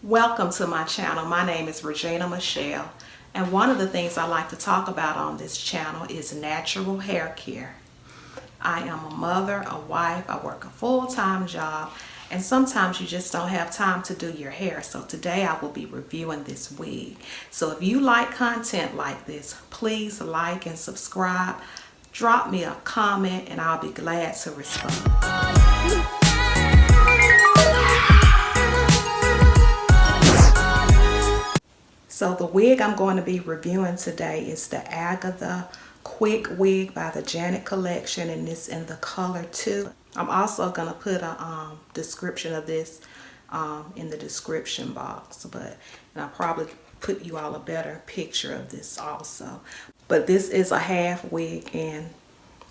Welcome to my channel. My name is Regina Michelle, and one of the things I like to talk about on this channel is natural hair care. I am a mother, a wife, I work a full-time job, and sometimes you just don't have time to do your hair. So today I will be reviewing this wig. So if you like content like this, please like and subscribe. Drop me a comment and I'll be glad to respond. So the wig I'm going to be reviewing today is the Agatha Quick Wig by the Janet Collection, and it's in the color 2. I'm also going to put a description of this in the description box, but I'll probably put you all a better picture of this also. But this is a half wig, and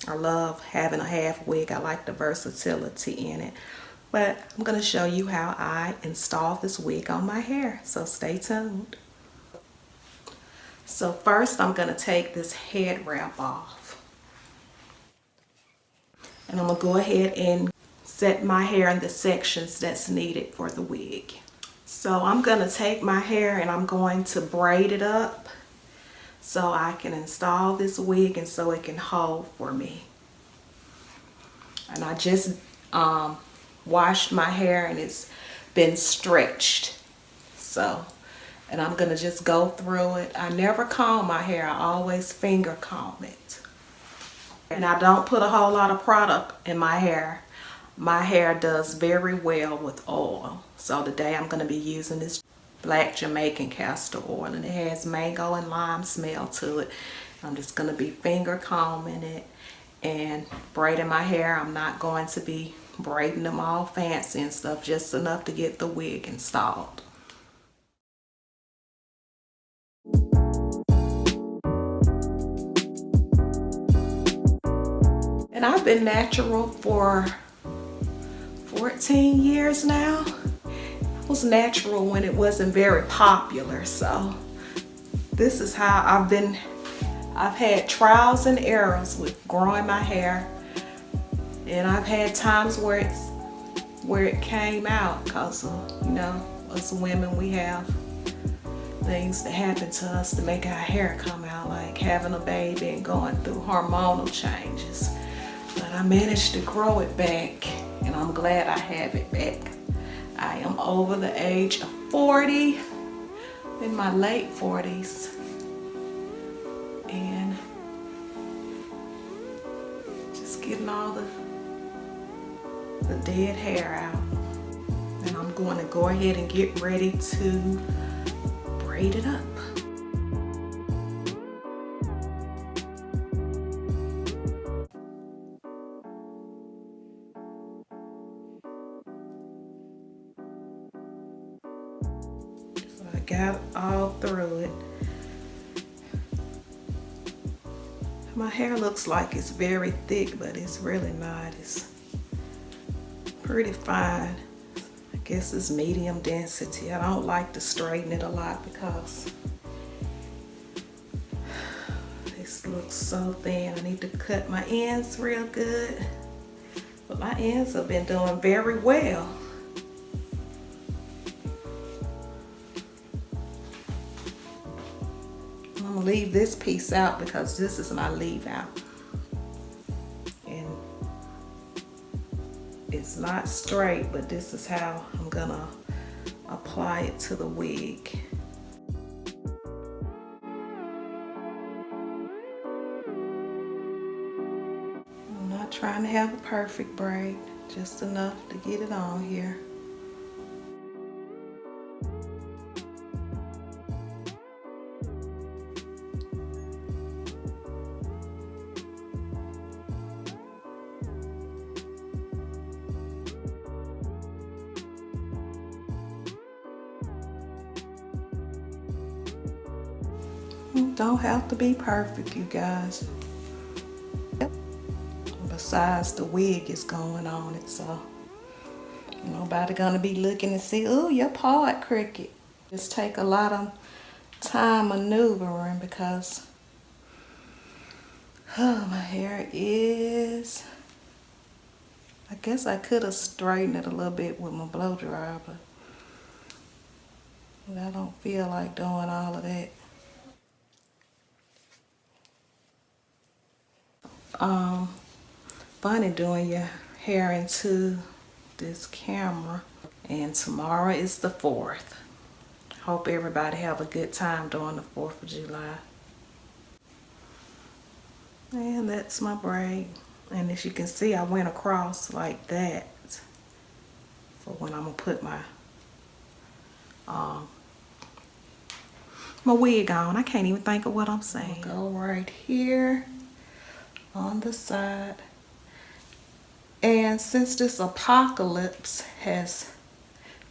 I love having a half wig. I like the versatility in it. But I'm going to show you how I install this wig on my hair, so stay tuned. So first I'm going to take this head wrap off. And I'm going to go ahead and set my hair in the sections that's needed for the wig. So I'm going to take my hair and I'm going to braid it up so I can install this wig and so it can hold for me. And I just washed my hair and it's been stretched. And I'm going to just go through it. I never comb my hair. I always finger comb it. And I don't put a whole lot of product in my hair. My hair does very well with oil. So today I'm going to be using this black Jamaican castor oil. And it has mango and lime smell to it. I'm just going to be finger combing it and braiding my hair. I'm not going to be braiding them all fancy and stuff. Just enough to get the wig installed. And I've been natural for 14 years now. I was natural when it wasn't very popular, so this is how I've had trials and errors with growing my hair, and I've had times where it came out because of, you know, us women, we have things that happen to us to make our hair come out, like having a baby and going through hormonal changes. But I managed to grow it back, and I'm glad I have it back. I am over the age of 40, in my late 40s, and just getting all the dead hair out. And I'm going to go ahead and get ready to braid it up. I got all through it. My hair looks like it's very thick, but it's really not. It's pretty fine. I guess it's medium density. I don't like to straighten it a lot because this looks so thin. I need to cut my ends real good. But my ends have been doing very well. I'm gonna leave this piece out because this is my leave out. And it's not straight, but this is how I'm gonna apply it to the wig. I'm not trying to have a perfect braid, just enough to get it on here. Don't have to be perfect, you guys. Besides, the wig is going on it, so nobody gonna be looking and see, oh, your part crooked. Just take a lot of time maneuvering because my hair is, I guess I could have straightened it a little bit with my blow dryer, but But I don't feel like doing all of that. Funny doing your hair into this camera. And tomorrow is the 4th. Hope everybody have a good time during the 4th of July. And that's my braid. And as you can see, I went across like that for when I'm gonna put my my wig on. I can't even think of what I'm saying. Go right here on the side. And since this apocalypse has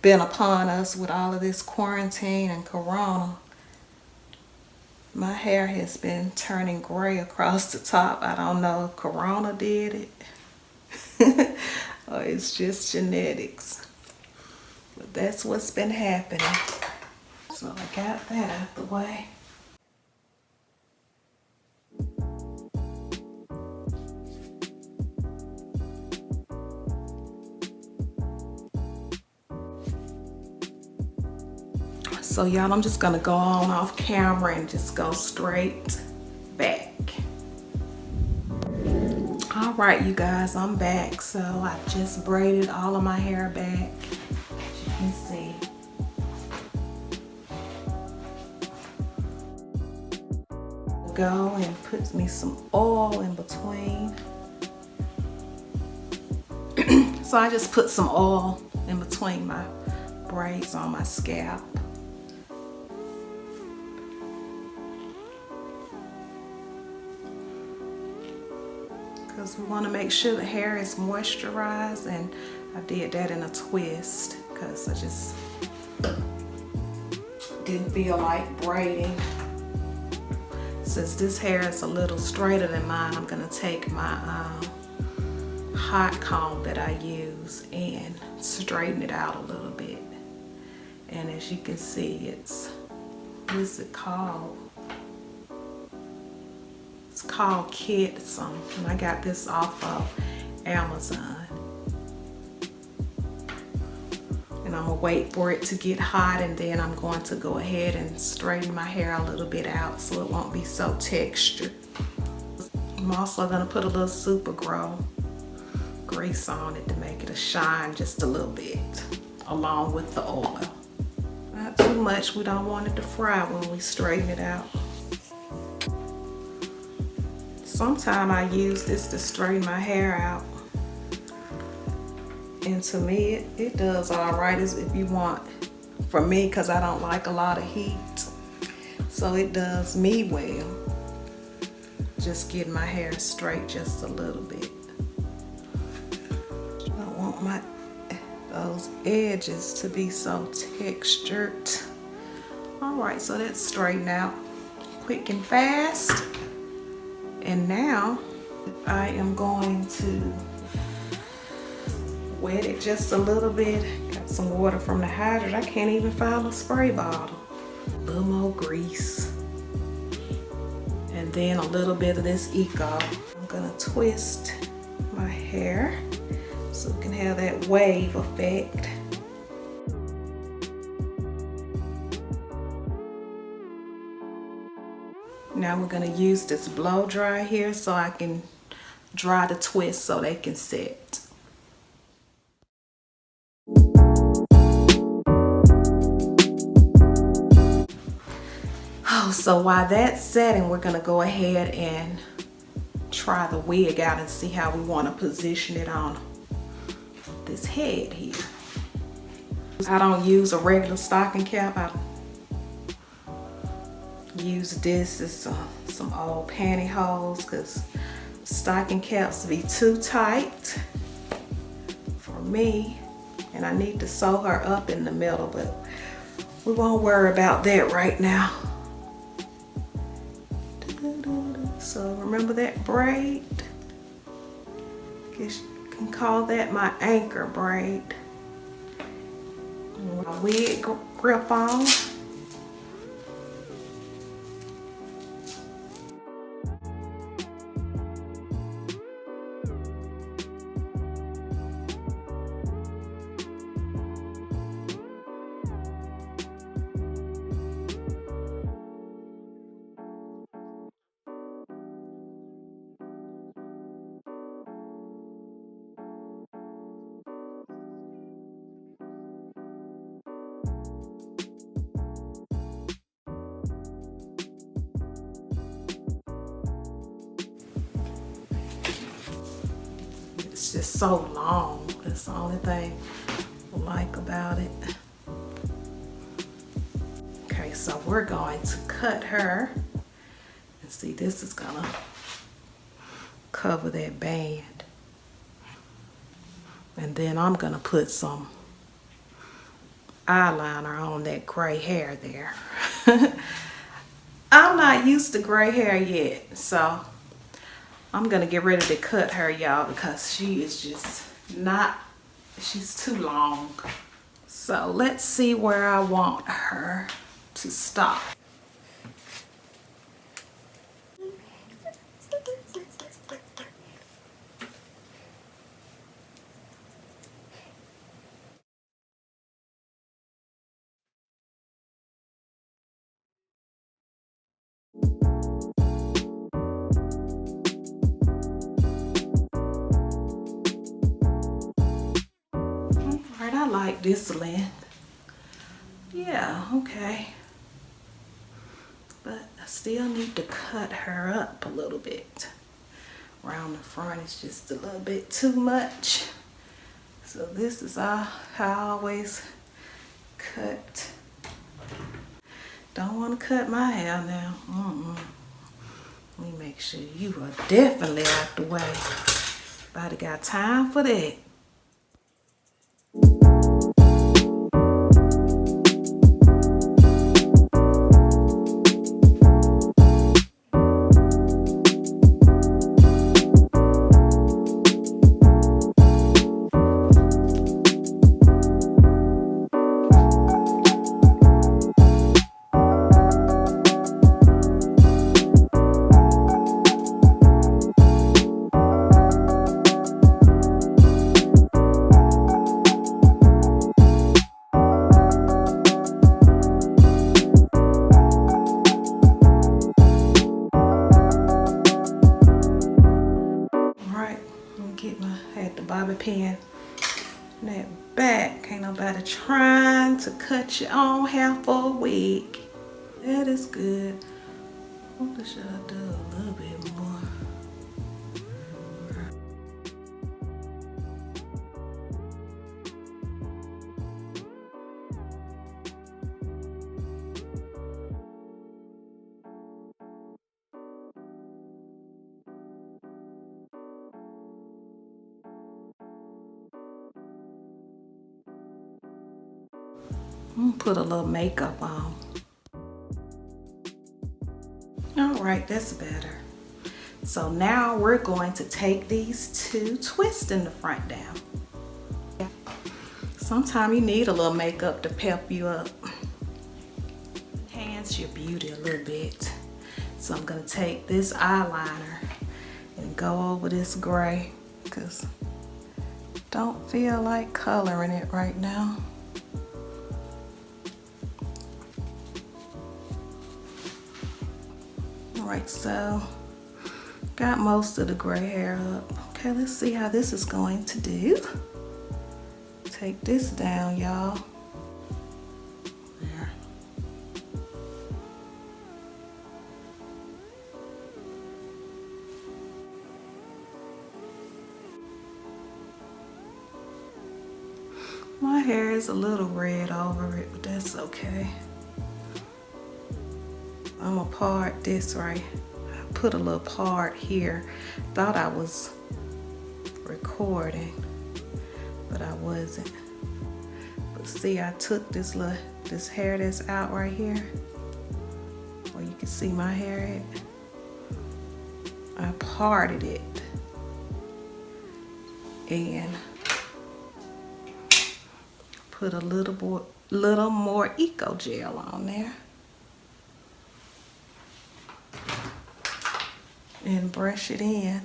been upon us with all of this quarantine and corona, my hair has been turning gray across the top. I don't know if corona did it or it's just genetics. But that's what's been happening. So I got that out the way. So y'all, I'm just gonna go on off camera and just go straight back. All right, you guys, I'm back. So I just braided all of my hair back, as you can see. Go and put me some oil in between. So I just put some oil in between my braids on my scalp. Because we want to make sure the hair is moisturized, and I did that in a twist because I just didn't feel like braiding. Since this hair is a little straighter than mine, I'm going to take my hot comb that I use and straighten it out a little bit. And as you can see, it's, what is it called? It's called Kid something. I got this off of Amazon. And I'm gonna wait for it to get hot, and then I'm going to go ahead and straighten my hair a little bit out so it won't be so textured. I'm also gonna put a little Super Grow grease on it to make it shine just a little bit, along with the oil. Not too much, we don't want it to fry when we straighten it out. Sometimes I use this to straighten my hair out. And to me, it does all right if you want. For me, because I don't like a lot of heat. So it does me well. Just getting my hair straight just a little bit. I don't want those edges to be so textured. All right, so that's straightened out quick and fast. And now I am going to wet it just a little bit. Got some water from the hydrant. I can't even find a spray bottle. A little more grease. And then a little bit of this Eco. I'm gonna twist my hair so it can have that wave effect. Now we're gonna use this blow dry here so I can dry the twist so they can set. Oh, so while that's setting, we're gonna go ahead and try the wig out and see how we want to position it on this head here. I don't use a regular stocking cap. I use this as some old pantyhose because stocking caps be too tight for me, and I need to sew her up in the middle, but we won't worry about that right now. So remember that braid? Guess you can call that my anchor braid. My wig grip on. it's just so long. That's the only thing I like about it. Okay, so we're going to cut her. And see, this is gonna cover that band. And then I'm gonna put some eyeliner on that gray hair there. I'm not used to gray hair yet, so I'm gonna get ready to cut her, y'all, because she is just not, she's too long. So let's see where I want her to stop. Alright, I like this length. Yeah, okay. But I still need to cut her up a little bit. Around the front is just a little bit too much. So this is how I always cut. Don't want to cut my hair now. Let me make sure you are definitely out the way. Nobody got time for that. Bobby pin that back. Ain't nobody trying to cut your own hair for a wig. That is good. What should I do a little bit more? I'm gonna put a little makeup on. All right, that's better. So now we're going to take these two, twisting the front down. Sometimes you need a little makeup to pep you up. Enhance your beauty a little bit. So I'm gonna take this eyeliner and go over this gray because don't feel like coloring it right now. Alright, so got most of the gray hair up. Okay, let's see how this is going to do. Take this down, y'all. There. My hair is a little red over it, but that's okay. I'm gonna part this right. I put a little part here. Thought I was recording, but I wasn't. But see, I took this hair that's out right here, where you can see my hair at. I parted it and put a little more Eco Gel on there. And brush it in.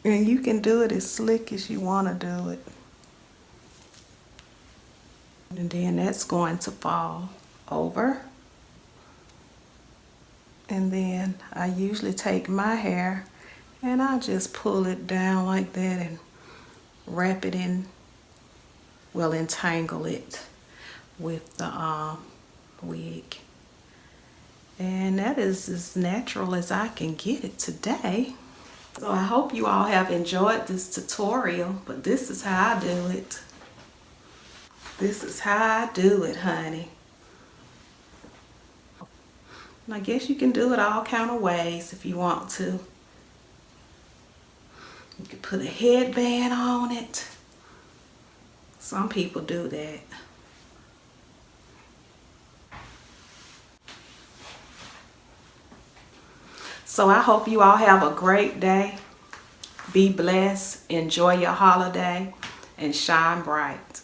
And you can do it as slick as you want to do it. And then that's going to fall over. And then I usually take my hair and I just pull it down like that and wrap it in, well, entangle it with the wig. And that is as natural as I can get it today. So I hope you all have enjoyed this tutorial, but this is how I do it. This is how I do it, honey. And I guess you can do it all kind of ways if you want to. You can put a headband on it. Some people do that. So I hope you all have a great day. Be blessed, enjoy your holiday, and shine bright.